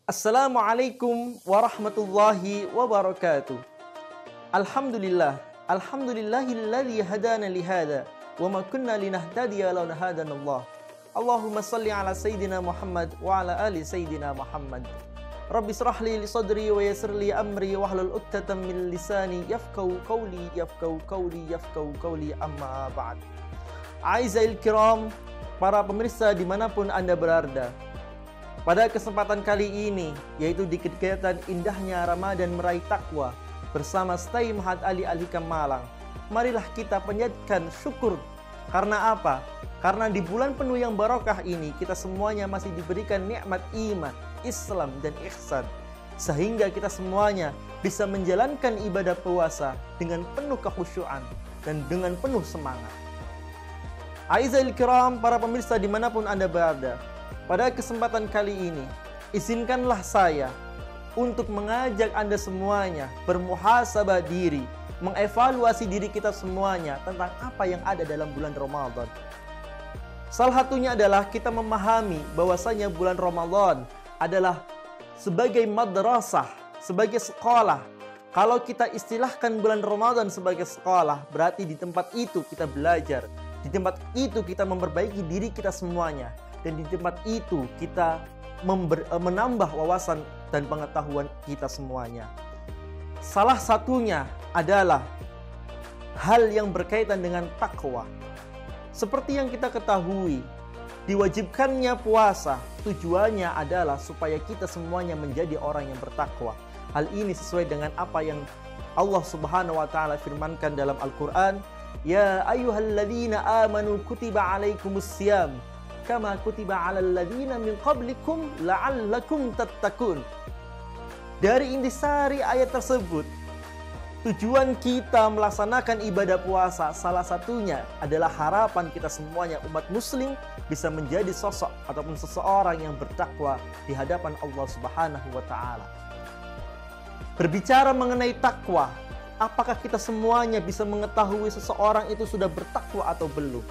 Assalamualaikum warahmatullahi wabarakatuh. Alhamdulillah, alhamdulillahilladzi hadana lihada wa ma kunna linahtadiya laula hadanallah. Allahumma salli ala sayyidina Muhammad wa ala ali sayyidina Muhammad. Rabbi israh li sadri wa yassir li amri wahlul 'uqdatam min lisani yafqahu qawli amma ba'd. Aizzail kiram, para pemirsa dimanapun Anda berada. Pada kesempatan kali ini, yaitu di kegiatan indahnya Ramadan Meraih Takwa bersama Stay Mahat Ali Al-Hikam Malang, marilah kita panjatkan syukur. Karena apa? Karena di bulan penuh yang barokah ini, kita semuanya masih diberikan nikmat iman, Islam, dan ihsan. Sehingga kita semuanya bisa menjalankan ibadah puasa dengan penuh kekhusyuan dan dengan penuh semangat. Aizzail kiram, para pemirsa dimanapun Anda berada. Pada kesempatan kali ini, izinkanlah saya untuk mengajak Anda semuanya bermuhasabah diri, mengevaluasi diri kita semuanya tentang apa yang ada dalam bulan Ramadan. Salah satunya adalah kita memahami bahwasanya bulan Ramadan adalah sebagai madrasah, sebagai sekolah. Kalau kita istilahkan bulan Ramadan sebagai sekolah, berarti di tempat itu kita belajar, di tempat itu kita memperbaiki diri kita semuanya. Dan di tempat itu kita menambah wawasan dan pengetahuan kita semuanya. Salah satunya adalah hal yang berkaitan dengan takwa. Seperti yang kita ketahui, diwajibkannya puasa tujuannya adalah supaya kita semuanya menjadi orang yang bertakwa. Hal ini sesuai dengan apa yang Allah Subhanahu wa taala firmankan dalam Al-Qur'an, "Ya ayyuhalladzina amanu kutiba alaikumussyam kama kutiba 'alal ladzina min qablikum la'allakum tattaqun." Dari intisari ayat tersebut, tujuan kita melaksanakan ibadah puasa salah satunya adalah harapan kita semuanya umat muslim bisa menjadi sosok ataupun seseorang yang bertakwa di hadapan Allah Subhanahu wa taala. Berbicara mengenai takwa, apakah kita semuanya bisa mengetahui seseorang itu sudah bertakwa atau belum?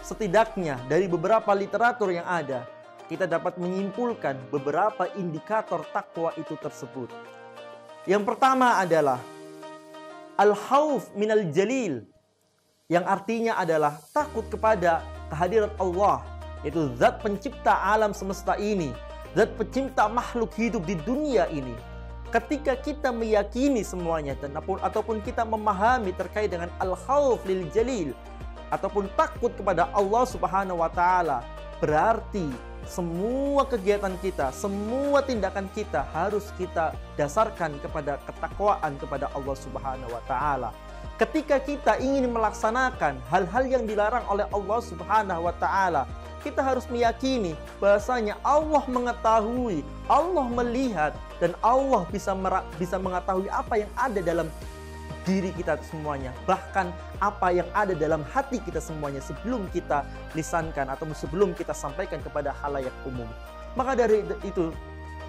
Setidaknya dari beberapa literatur yang ada, kita dapat menyimpulkan beberapa indikator takwa itu tersebut. Yang pertama adalah al-khauf minal jalil, yang artinya adalah takut kepada kehadirat Allah, yaitu zat pencipta alam semesta ini, zat pencipta makhluk hidup di dunia ini. Ketika kita meyakini semuanya ataupun kita memahami terkait dengan al-khauf lil jalil, ataupun takut kepada Allah Subhanahu wa taala, berarti semua kegiatan kita, semua tindakan kita harus kita dasarkan kepada ketakwaan kepada Allah Subhanahu wa taala. Ketika kita ingin melaksanakan hal-hal yang dilarang oleh Allah Subhanahu wa taala, kita harus meyakini bahwasanya Allah mengetahui, Allah melihat, dan Allah bisa mengetahui apa yang ada dalam diri kita semuanya, bahkan apa yang ada dalam hati kita semuanya sebelum kita lisankan atau sebelum kita sampaikan kepada khalayak umum. Maka dari itu,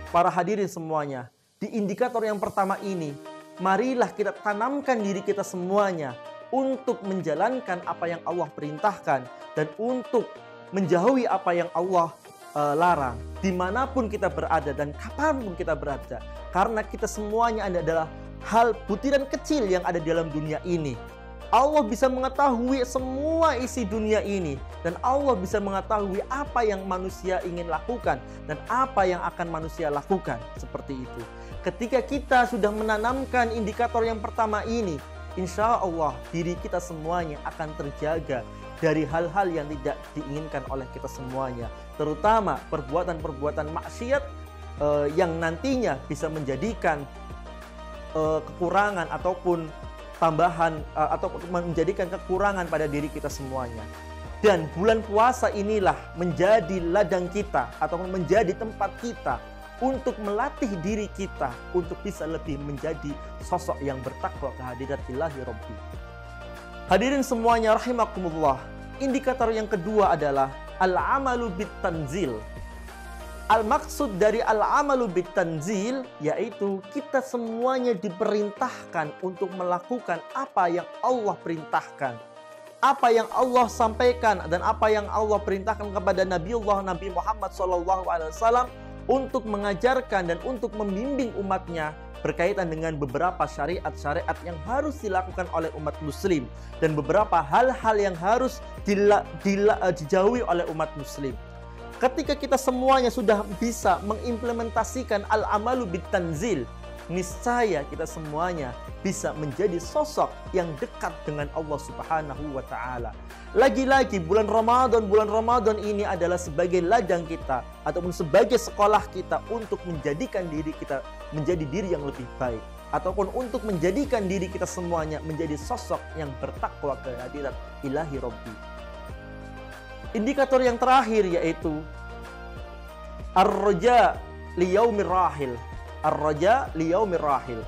para hadirin semuanya, di indikator yang pertama ini, marilah kita tanamkan diri kita semuanya untuk menjalankan apa yang Allah perintahkan dan untuk menjauhi apa yang Allah larang, dimanapun kita berada dan kapanpun kita berada. Karena kita semuanya adalah hal butiran kecil yang ada di dalam dunia ini. Allah bisa mengetahui semua isi dunia ini, dan Allah bisa mengetahui apa yang manusia ingin lakukan dan apa yang akan manusia lakukan. Seperti itu. Ketika kita sudah menanamkan indikator yang pertama ini, insya Allah diri kita semuanya akan terjaga dari hal-hal yang tidak diinginkan oleh kita semuanya, terutama perbuatan-perbuatan maksiat yang nantinya bisa menjadikan kekurangan ataupun tambahan atau menjadikan kekurangan pada diri kita semuanya. Dan bulan puasa inilah menjadi ladang kita ataupun menjadi tempat kita untuk melatih diri kita untuk bisa lebih menjadi sosok yang bertakwa kehadirat-Ilahi Rabbi. Hadirin semuanya rahimakumullah. Indikator yang kedua adalah al-amalu bit-tanzil. Al-maksud dari al-amalu bit-tanzil yaitu kita semuanya diperintahkan untuk melakukan apa yang Allah perintahkan. Apa yang Allah sampaikan dan apa yang Allah perintahkan kepada Nabi Muhammad SAW untuk mengajarkan dan untuk membimbing umatnya berkaitan dengan beberapa syariat-syariat yang harus dilakukan oleh umat muslim dan beberapa hal-hal yang harus dijauhi oleh umat muslim. Ketika kita semuanya sudah bisa mengimplementasikan al-amalu bitanzil, niscaya kita semuanya bisa menjadi sosok yang dekat dengan Allah Subhanahu wa taala. Lagi-lagi bulan Ramadan ini adalah sebagai ladang kita ataupun sebagai sekolah kita untuk menjadikan diri kita menjadi diri yang lebih baik, ataupun untuk menjadikan diri kita semuanya menjadi sosok yang bertakwa ke hadirat Ilahi Rabbi. Indikator yang terakhir yaitu ar-raja liyaumir rahil. Ar-raja liyaumir rahil.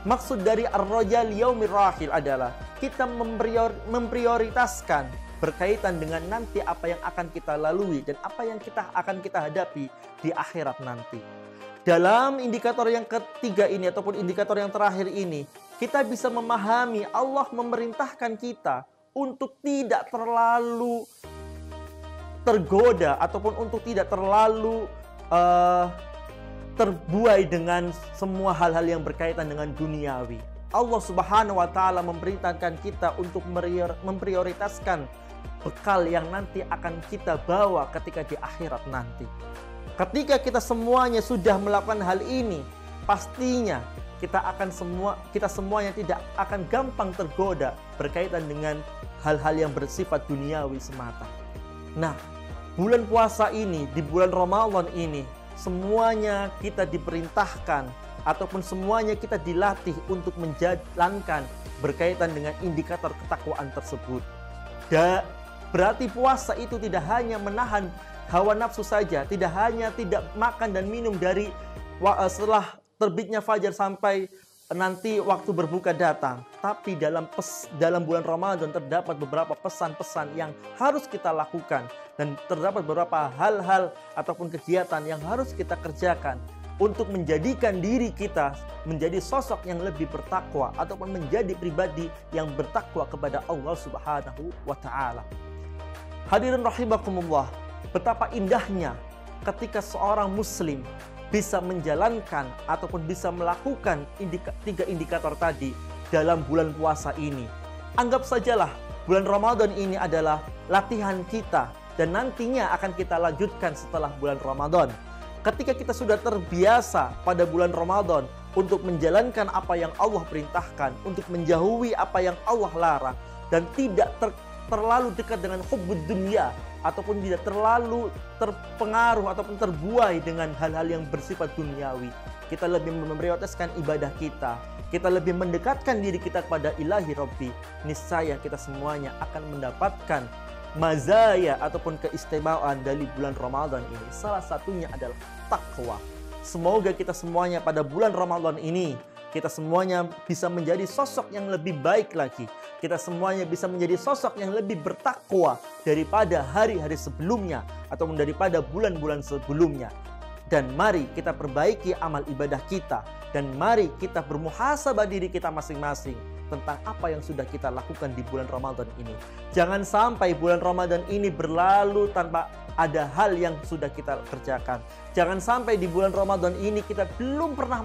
Maksud dari ar-raja liyaumir rahil adalah kita memprioritaskan berkaitan dengan nanti apa yang akan kita lalui dan apa yang akan kita hadapi di akhirat nanti. Dalam indikator yang ketiga ini ataupun indikator yang terakhir ini, kita bisa memahami Allah memerintahkan kita untuk tidak terlalu tergoda ataupun untuk tidak terlalu terbuai dengan semua hal-hal yang berkaitan dengan duniawi. Allah Subhanahu wa taala memerintahkan kita untuk memprioritaskan bekal yang nanti akan kita bawa ketika di akhirat nanti. Ketika kita semuanya sudah melakukan hal ini, pastinya kita semuanya tidak akan gampang tergoda berkaitan dengan hal-hal yang bersifat duniawi semata. Nah, bulan puasa ini, di bulan Ramadan ini, semuanya kita diperintahkan ataupun semuanya kita dilatih untuk menjalankan berkaitan dengan indikator ketakwaan tersebut. Berarti puasa itu tidak hanya menahan hawa nafsu saja, tidak hanya tidak makan dan minum dari setelah terbitnya fajar sampai nanti waktu berbuka datang, tapi dalam bulan Ramadan terdapat beberapa pesan-pesan yang harus kita lakukan dan terdapat beberapa hal-hal ataupun kegiatan yang harus kita kerjakan untuk menjadikan diri kita menjadi sosok yang lebih bertakwa ataupun menjadi pribadi yang bertakwa kepada Allah Subhanahu wa taala. Hadirin rahimakumullah, betapa indahnya ketika seorang muslim bisa menjalankan ataupun bisa melakukan tiga indikator tadi dalam bulan puasa ini. Anggap sajalah bulan Ramadan ini adalah latihan kita dan nantinya akan kita lanjutkan setelah bulan Ramadan. Ketika kita sudah terbiasa pada bulan Ramadan untuk menjalankan apa yang Allah perintahkan, untuk menjauhi apa yang Allah larang, dan tidak terlalu dekat dengan hubbud dunya ataupun tidak terlalu terpengaruh ataupun terbuai dengan hal-hal yang bersifat duniawi, kita lebih memprioritaskan ibadah kita lebih mendekatkan diri kita kepada Ilahi Rabbi, niscaya kita semuanya akan mendapatkan mazaya ataupun keistimewaan dari bulan Ramadan ini. Salah satunya adalah takwa. Semoga kita semuanya pada bulan Ramadan ini kita semuanya bisa menjadi sosok yang lebih baik lagi. Kita semuanya bisa menjadi sosok yang lebih bertakwa daripada hari-hari sebelumnya ataupun daripada bulan-bulan sebelumnya. Dan mari kita perbaiki amal ibadah kita. Dan mari kita bermuhasabah diri kita masing-masing tentang apa yang sudah kita lakukan di bulan Ramadan ini. Jangan sampai bulan Ramadan ini berlalu tanpa ada hal yang sudah kita kerjakan. Jangan sampai di bulan Ramadan ini kita belum pernah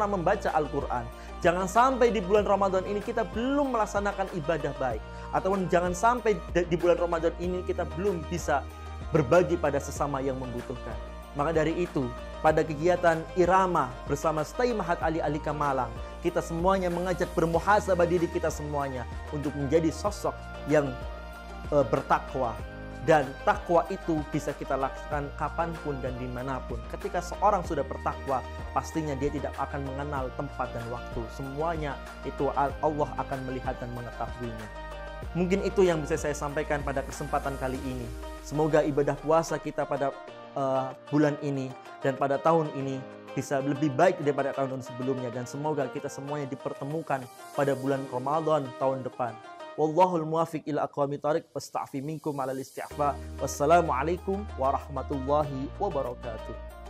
membaca Al-Quran. Jangan sampai di bulan Ramadan ini kita belum melaksanakan ibadah baik. Ataupun jangan sampai di bulan Ramadan ini kita belum bisa berbagi pada sesama yang membutuhkan. Maka dari itu, pada kegiatan Irama bersama Stay Mahat Ali Alika Malang, kita semuanya mengajak bermuhasabah diri kita semuanya untuk menjadi sosok yang bertakwa. Dan takwa itu bisa kita lakukan kapanpun dan dimanapun. Ketika seorang sudah bertakwa, pastinya dia tidak akan mengenal tempat dan waktu. Semuanya itu Allah akan melihat dan mengetahuinya. Mungkin itu yang bisa saya sampaikan pada kesempatan kali ini. Semoga ibadah puasa kita pada bulan ini dan pada tahun ini bisa lebih baik daripada tahun-tahun sebelumnya, dan semoga kita semuanya dipertemukan pada bulan Ramadan tahun depan. Wallahul muwafiq ila aqwamit thariq, wasta'fi minkum 'alal isti'fa. Wassalamualaikum warahmatullahi wabarakatuh.